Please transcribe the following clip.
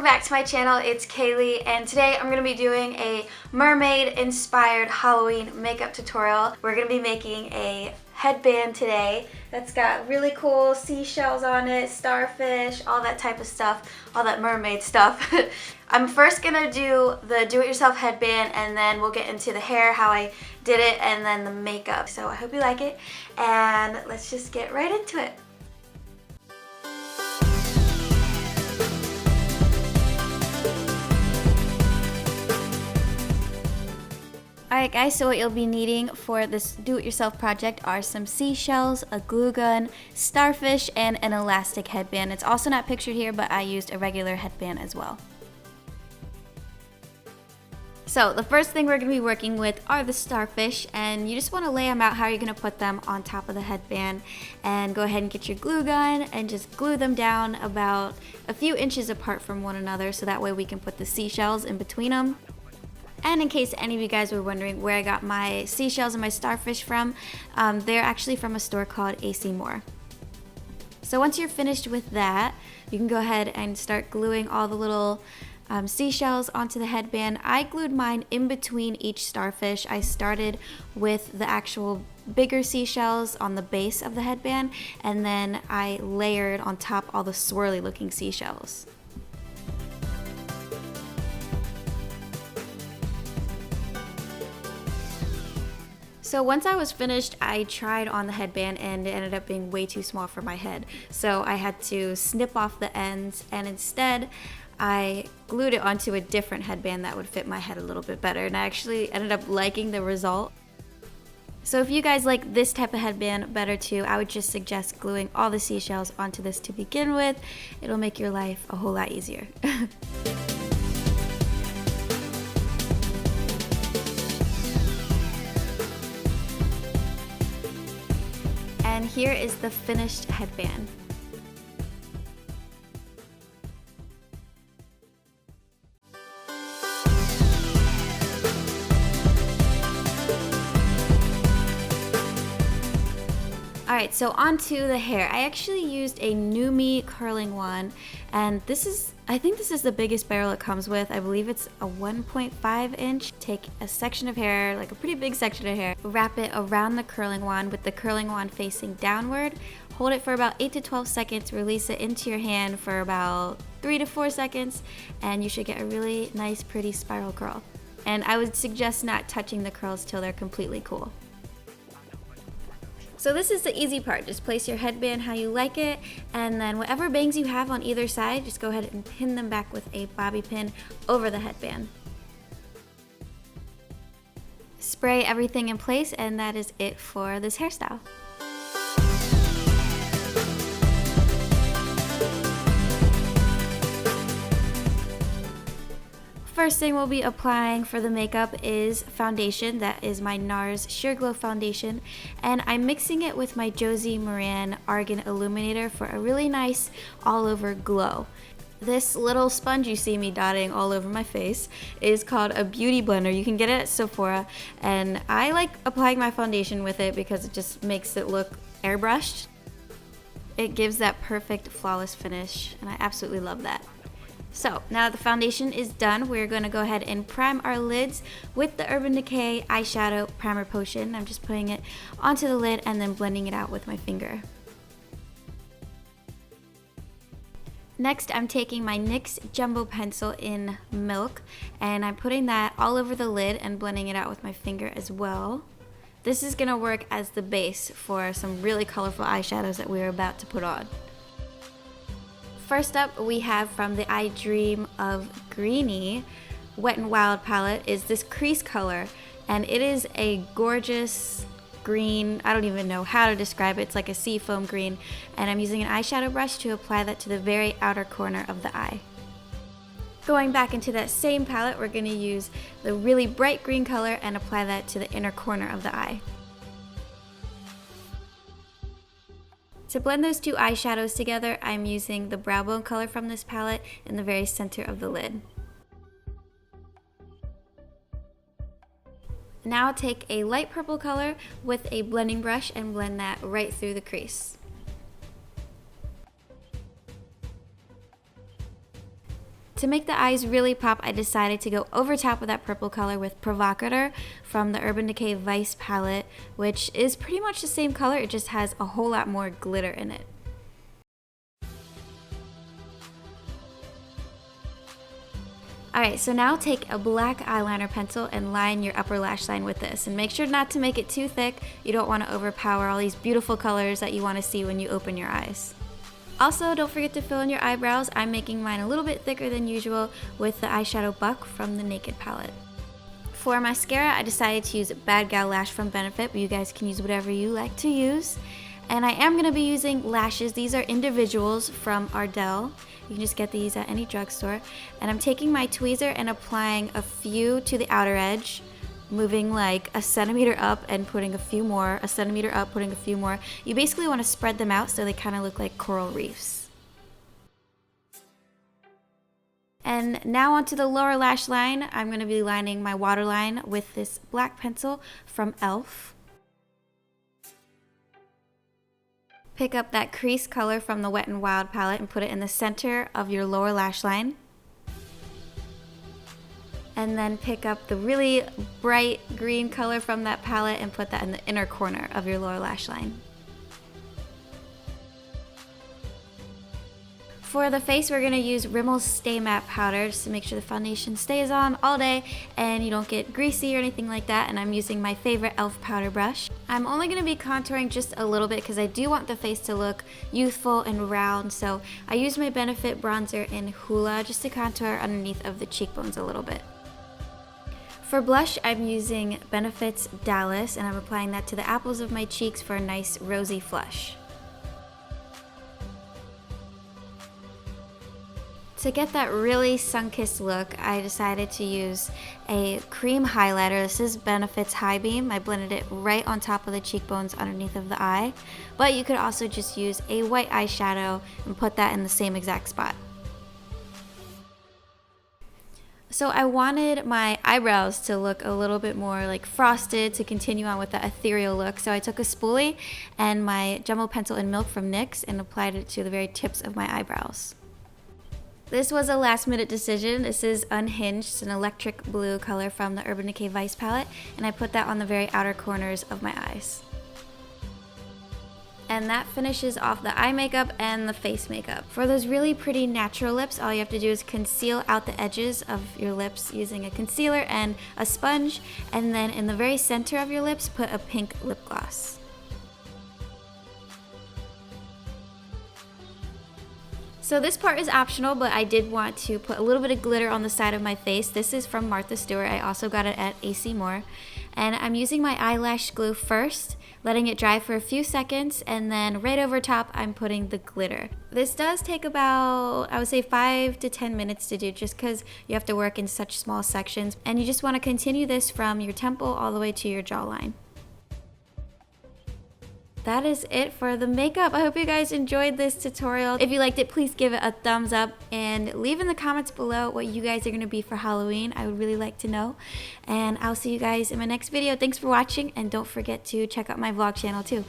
welcome back to my channel. It's Kayleigh, and today I'm going to be doing a mermaid inspired Halloween makeup tutorial. We're going to be making a headband today that's got really cool seashells on it, starfish, all that type of stuff, all that mermaid stuff. I'm first going to do the do-it-yourself headband, and then we'll get into the hair, how I did it, and then the makeup. So I hope you like it, and let's just get right into it. Alright guys, so what you'll be needing for this do-it-yourself project are some seashells, a glue gun, starfish, and an elastic headband. It's also not pictured here, but I used a regular headband as well. So the first thing we're going to be working with are the starfish, and you just want to lay them out how you're going to put them on top of the headband, and go ahead and get your glue gun and just glue them down about a few inches apart from one another, so that way we can put the seashells in between them. And in case any of you guys were wondering where I got my seashells and my starfish from, they're actually from a store called AC Moore. So once you're finished with that, you can go ahead and start gluing all the little seashells onto the headband. I glued mine in between each starfish. I started with the actual bigger seashells on the base of the headband, and then I layered on top all the swirly looking seashells. So once I was finished, I tried on the headband and it ended up being way too small for my head. So I had to snip off the ends, and instead I glued it onto a different headband that would fit my head a little bit better, and I actually ended up liking the result. So if you guys like this type of headband better too, I would just suggest gluing all the seashells onto this to begin with. It'll make your life a whole lot easier. And here is the finished headband. Alright, so onto the hair. I actually used a Numi curling wand, and I think this is the biggest barrel it comes with. I believe it's a 1.5 inch. Take a section of hair, like a pretty big section of hair, wrap it around the curling wand with the curling wand facing downward, hold it for about 8 to 12 seconds, release it into your hand for about 3 to 4 seconds, and you should get a really nice pretty spiral curl. And I would suggest not touching the curls till they're completely cool. So this is the easy part. Just place your headband how you like it, and then whatever bangs you have on either side, just go ahead and pin them back with a bobby pin over the headband. Spray everything in place, and that is it for this hairstyle. First thing we'll be applying for the makeup is foundation. That is my NARS Sheer Glow foundation, and I'm mixing it with my Josie Maran Argan Illuminator for a really nice all over glow. This little sponge you see me dotting all over my face is called a beauty blender. You can get it at Sephora, and I like applying my foundation with it because it just makes it look airbrushed. It gives that perfect flawless finish, and I absolutely love that. So now that the foundation is done, we're going to go ahead and prime our lids with the Urban Decay eyeshadow primer potion. I'm just putting it onto the lid and then blending it out with my finger. Next, I'm taking my NYX Jumbo Pencil in Milk, and I'm putting that all over the lid and blending it out with my finger as well. This is going to work as the base for some really colorful eyeshadows that we're about to put on. First up, we have from the I Dream of Greenie Wet n Wild palette is this crease color, and it is a gorgeous green. I don't even know how to describe it. It's like a seafoam green, and I'm using an eyeshadow brush to apply that to the very outer corner of the eye. Going back into that same palette, we're going to use the really bright green color and apply that to the inner corner of the eye. To blend those two eyeshadows together, I'm using the brow bone color from this palette in the very center of the lid. Now take a light purple color with a blending brush and blend that right through the crease. To make the eyes really pop, I decided to go over top of that purple color with Provocateur from the Urban Decay Vice palette, which is pretty much the same color, it just has a whole lot more glitter in it. Alright, so now take a black eyeliner pencil and line your upper lash line with this. And make sure not to make it too thick. You don't want to overpower all these beautiful colors that you want to see when you open your eyes. Also, don't forget to fill in your eyebrows. I'm making mine a little bit thicker than usual with the eyeshadow Buck from the Naked palette. For mascara, I decided to use Bad Gal Lash from Benefit, but you guys can use whatever you like to use. And I am going to be using lashes. These are individuals from Ardell. You can just get these at any drugstore. And I'm taking my tweezer and applying a few to the outer edge, moving like a centimeter up and putting a few more, a centimeter up, putting a few more. You basically want to spread them out so they kind of look like coral reefs. And now onto the lower lash line. I'm going to be lining my waterline with this black pencil from e.l.f. Pick up that crease color from the Wet n Wild palette and put it in the center of your lower lash line. And then pick up the really bright green color from that palette and put that in the inner corner of your lower lash line. For the face, we're going to use Rimmel's Stay Matte Powder just to make sure the foundation stays on all day and you don't get greasy or anything like that. And I'm using my favorite e.l.f. powder brush. I'm only going to be contouring just a little bit because I do want the face to look youthful and round. So I used my Benefit bronzer in Hula just to contour underneath of the cheekbones a little bit. For blush, I'm using Benefit's Dallas and I'm applying that to the apples of my cheeks for a nice rosy flush. To get that really sun-kissed look, I decided to use a cream highlighter. This is Benefit's High Beam. I blended it right on top of the cheekbones underneath of the eye. But you could also just use a white eyeshadow and put that in the same exact spot. So I wanted my eyebrows to look a little bit more like frosted to continue on with the ethereal look. So I took a spoolie and my Jumbo Pencil in Milk from NYX and applied it to the very tips of my eyebrows. This was a last minute decision. This is Unhinged. It's an electric blue color from the Urban Decay Vice palette, and I put that on the very outer corners of my eyes. And that finishes off the eye makeup and the face makeup. For those really pretty natural lips, all you have to do is conceal out the edges of your lips using a concealer and a sponge, and then in the very center of your lips, put a pink lip gloss. So this part is optional, but I did want to put a little bit of glitter on the side of my face. This is from Martha Stewart. I also got it at AC Moore. And I'm using my eyelash glue first, letting it dry for a few seconds, and then right over top I'm putting the glitter. This does take about, I would say 5 to 10 minutes to do just because you have to work in such small sections. And you just want to continue this from your temple all the way to your jawline. That is it for the makeup. I hope you guys enjoyed this tutorial. If you liked it, please give it a thumbs up and leave in the comments below what you guys are going to be for Halloween. I would really like to know. And I'll see you guys in my next video. Thanks for watching, and don't forget to check out my vlog channel too.